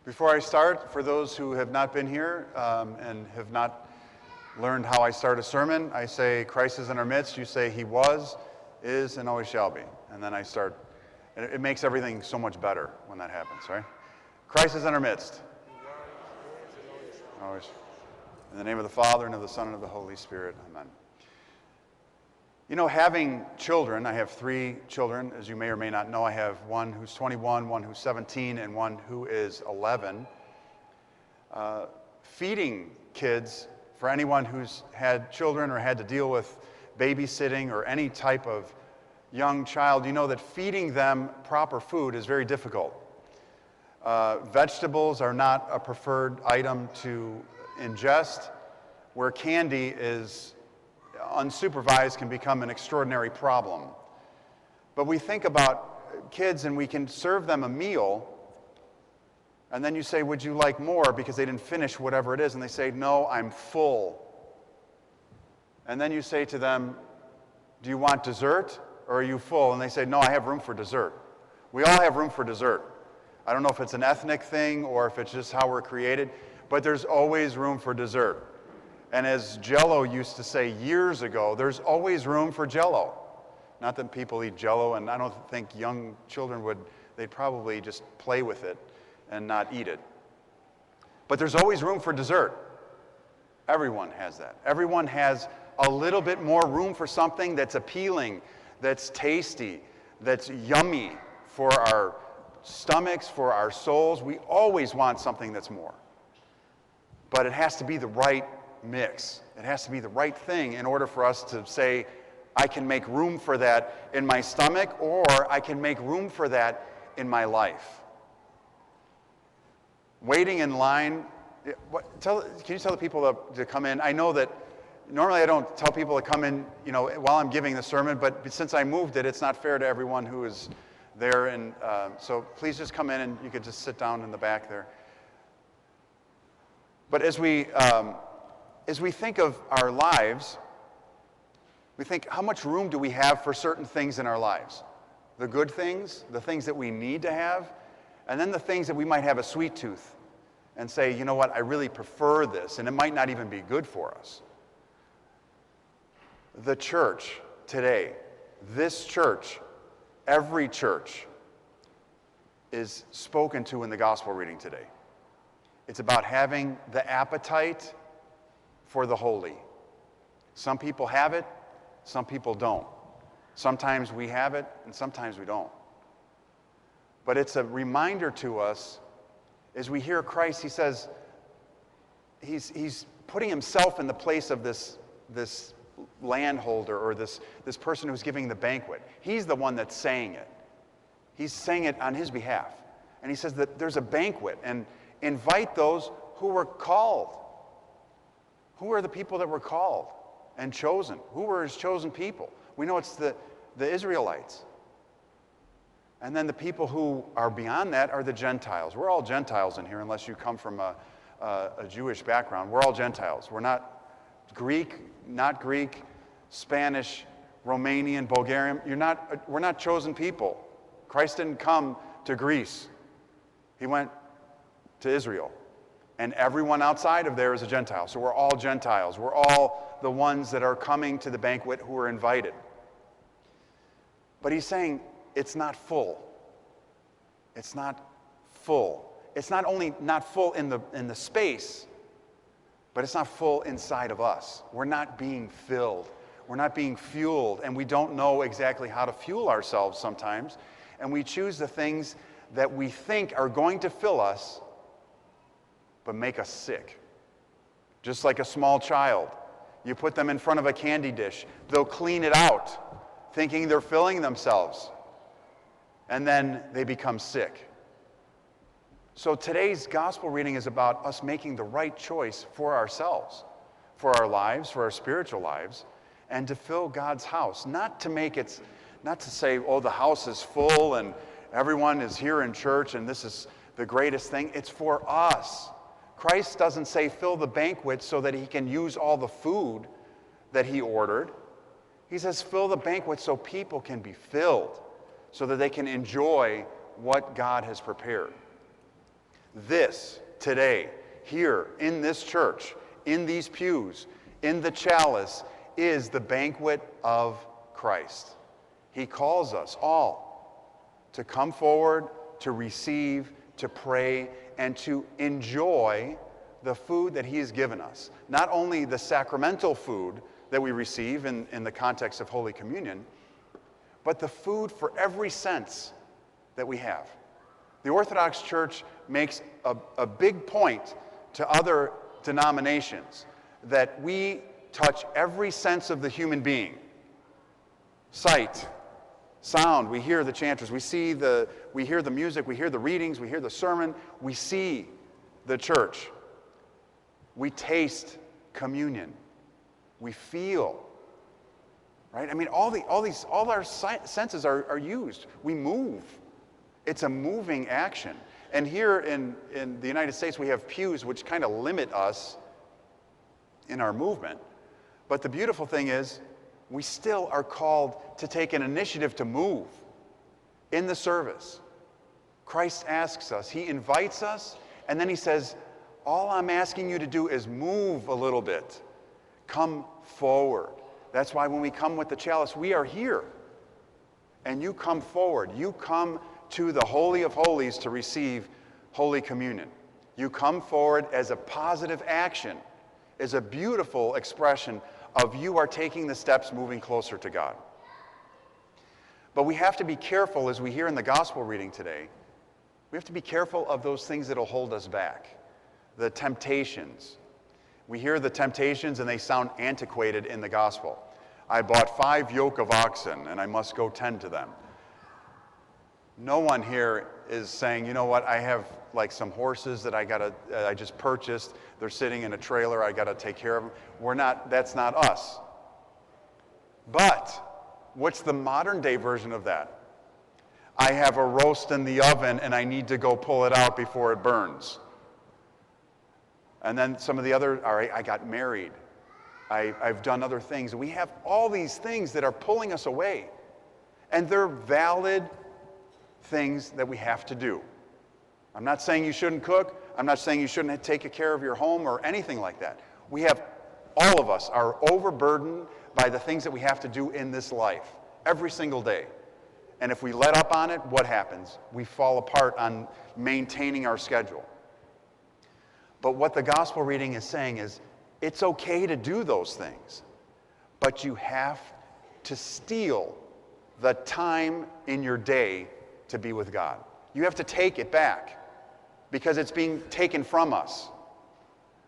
Before I start, for those who have not been here and have not learned how I start a sermon, I say, Christ is in our midst. You say, He was, is, and always shall be. And then I start. And it makes everything so much better when that happens, right? Christ is in our midst. Always. In the name of the Father, and of the Son, and of the Holy Spirit. Amen. You know, having children, I have 3 children, as you may or may not know. I have one who's 21, one who's 17, and one who is 11. Feeding kids, for anyone who's had children or had to deal with babysitting or any type of young child, you know that feeding them proper food is very difficult. Vegetables are not a preferred item to ingest, where candy is unsupervised can become an extraordinary problem. But we think about kids and we can serve them a meal, and then you say, would you like more, because they didn't finish whatever it is, and they say, no, I'm full. And then you say to them, do you want dessert, or are you full? And they say, no, I have room for dessert. We all have room for dessert. I don't know if it's an ethnic thing or if it's just how we're created, but there's always room for dessert. And as Jell-O used to say years ago, there's always room for Jell-O. Not that people eat Jell-O, and I don't think young children would, they'd probably just play with it and not eat it. But there's always room for dessert. Everyone has that. Everyone has a little bit more room for something that's appealing, that's tasty, that's yummy for our stomachs, for our souls. We always want something that's more. But it has to be the right mix. It has to be the right thing in order for us to say, I can make room for that in my stomach, or I can make room for that in my life. Waiting in line, can you tell the people to come in? I know that normally I don't tell people to come in, while I'm giving the sermon, but since I moved it, it's not fair to everyone who is there, and so please just come in and you can just sit down in the back there. But as we think of our lives, we think, how much room do we have for certain things in our lives? The good things, the things that we need to have, and then the things that we might have a sweet tooth and say, you know what, I really prefer this, and it might not even be good for us. The church today, this church, every church is spoken to in the gospel reading today. It's about having the appetite for the holy. Some people have it, some people don't. Sometimes we have it, and sometimes we don't. But it's a reminder to us, as we hear Christ, he says, he's putting himself in the place of this landholder, or this person who's giving the banquet. He's the one that's saying it. He's saying it on his behalf. And he says that there's a banquet, and invite those who were called. Who are the people that were called and chosen? Who were his chosen people? We know it's the Israelites. And then the people who are beyond that are the Gentiles. We're all Gentiles in here, unless you come from a Jewish background. We're all Gentiles. We're not Greek, Spanish, Romanian, Bulgarian. We're not chosen people. Christ didn't come to Greece. He went to Israel. And everyone outside of there is a Gentile. So we're all Gentiles. We're all the ones that are coming to the banquet who are invited. But he's saying it's not full. It's not full. It's not only not full in the space, but it's not full inside of us. We're not being filled. We're not being fueled. And we don't know exactly how to fuel ourselves sometimes. And we choose the things that we think are going to fill us, but make us sick. Just like a small child. You put them in front of a candy dish. They'll clean it out, thinking they're filling themselves. And then they become sick. So today's gospel reading is about us making the right choice for ourselves, for our lives, for our spiritual lives, and to fill God's house. Not to say, oh, the house is full and everyone is here in church and this is the greatest thing. It's for us. Christ doesn't say fill the banquet so that he can use all the food that he ordered. He says fill the banquet so people can be filled, so that they can enjoy what God has prepared. This, today, here, in this church, in these pews, in the chalice, is the banquet of Christ. He calls us all to come forward, to receive, to pray, and to enjoy the food that he has given us. Not only the sacramental food that we receive in the context of Holy Communion, but the food for every sense that we have. The Orthodox Church makes a big point to other denominations that we touch every sense of the human being. Sight, sound, we hear the chanters, we hear the music, we hear the readings, we hear the sermon, we see the church. We taste communion. We feel, right? I mean, all our senses are used. We move. It's a moving action. And here in the United States, we have pews which kind of limit us in our movement. But the beautiful thing is, we still are called to take an initiative to move in the service. Christ asks us, he invites us, and then he says, all I'm asking you to do is move a little bit. Come forward. That's why when we come with the chalice, we are here. And you come forward. You come to the Holy of Holies to receive Holy Communion. You come forward as a positive action, as a beautiful expression of you are taking the steps moving closer to God. But we have to be careful, as we hear in the gospel reading today, we have to be careful of those things that will hold us back. The temptations. We hear the temptations and they sound antiquated in the gospel. I bought 5 yoke of oxen and I must go tend to them. No one here is saying, you know what, I have like some horses that I just purchased. They're sitting in a trailer. I got to take care of them. That's not us. But what's the modern day version of that? I have a roast in the oven and I need to go pull it out before it burns. And then some of the other, all right, I got married. I've done other things. We have all these things that are pulling us away. And they're valid things that we have to do. I'm not saying you shouldn't cook. I'm not saying you shouldn't take care of your home or anything like that. All of us are overburdened by the things that we have to do in this life every single day. And if we let up on it, what happens? We fall apart on maintaining our schedule. But what the gospel reading is saying is, it's okay to do those things, but you have to steal the time in your day to be with God. You have to take it back because it's being taken from us.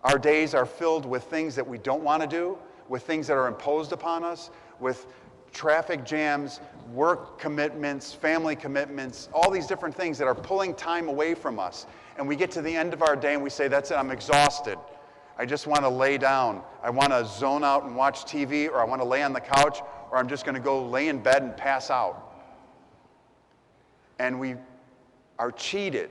Our days are filled with things that we don't want to do, with things that are imposed upon us, with traffic jams, work commitments, family commitments, all these different things that are pulling time away from us. And we get to the end of our day and we say, that's it, I'm exhausted. I just want to lay down. I want to zone out and watch TV, or I want to lay on the couch, or I'm just going to go lay in bed and pass out. And we are cheated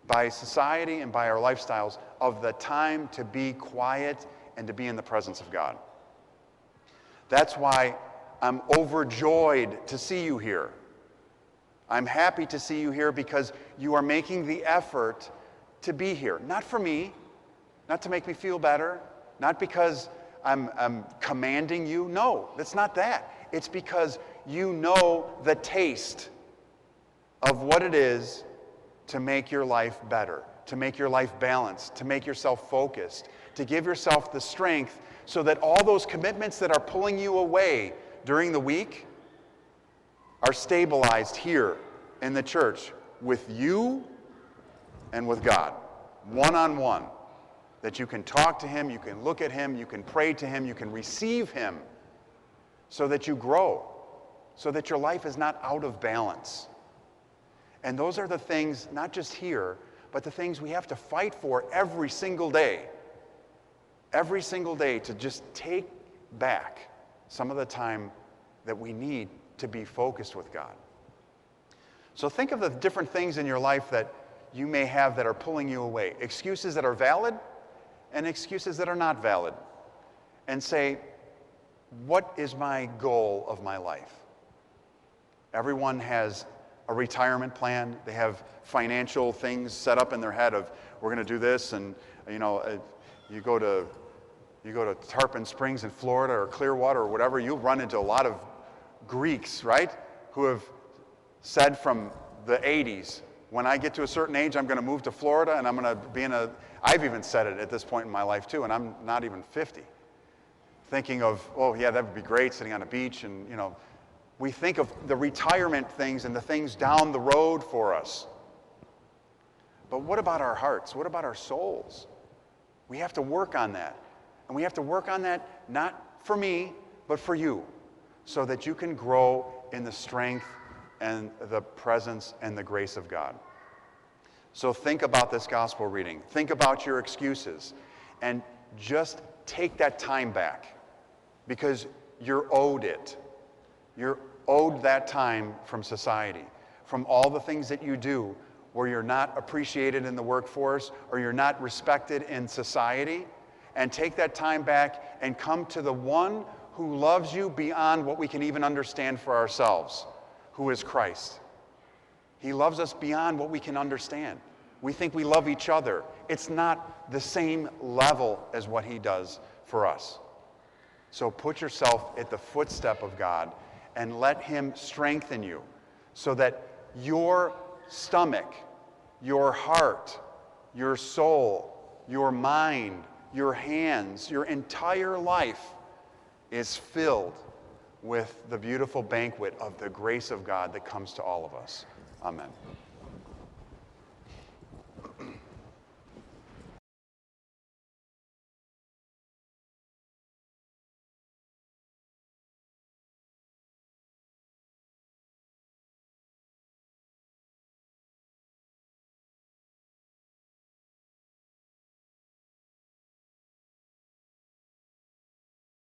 by society and by our lifestyles of the time to be quiet and to be in the presence of God. That's why I'm overjoyed to see you here. I'm happy to see you here because you are making the effort to be here. Not for me, not to make me feel better, not because I'm commanding you. No, it's not that. It's because you know the taste of what it is to make your life better, to make your life balanced, to make yourself focused, to give yourself the strength so that all those commitments that are pulling you away during the week are stabilized here in the church with you and with God, one-on-one, that you can talk to him, you can look at him, you can pray to him, you can receive him so that you grow, so that your life is not out of balance. And those are the things, not just here, but the things we have to fight for every single day to just take back some of the time that we need to be focused with God. So think of the different things in your life that you may have that are pulling you away. Excuses that are valid and excuses that are not valid. And say, what is my goal of my life? Everyone has a retirement plan. They have financial things set up in their head of, we're going to do this, and you go to Tarpon Springs in Florida or Clearwater or whatever, you'll run into a lot of Greeks, right, who have said from the 80s, when I get to a certain age, I'm going to move to Florida, and I'm going to be I've even said it at this point in my life too, and I'm not even 50. Thinking of, oh yeah, that would be great, sitting on a beach, and we think of the retirement things and the things down the road for us. But what about our hearts? What about our souls? We have to work on that. And we have to work on that not for me, but for you, so that you can grow in the strength and the presence and the grace of God. So think about this gospel reading. Think about your excuses. And just take that time back, because you're owed it. You're owed that time from society, from all the things that you do where you're not appreciated in the workforce or you're not respected in society. And take that time back and come to the one who loves you beyond what we can even understand for ourselves, who is Christ. He loves us beyond what we can understand. We think we love each other. It's not the same level as what he does for us. So put yourself at the footstep of God and let him strengthen you so that your stomach, your heart, your soul, your mind, your hands, your entire life is filled with the beautiful banquet of the grace of God that comes to all of us. Amen.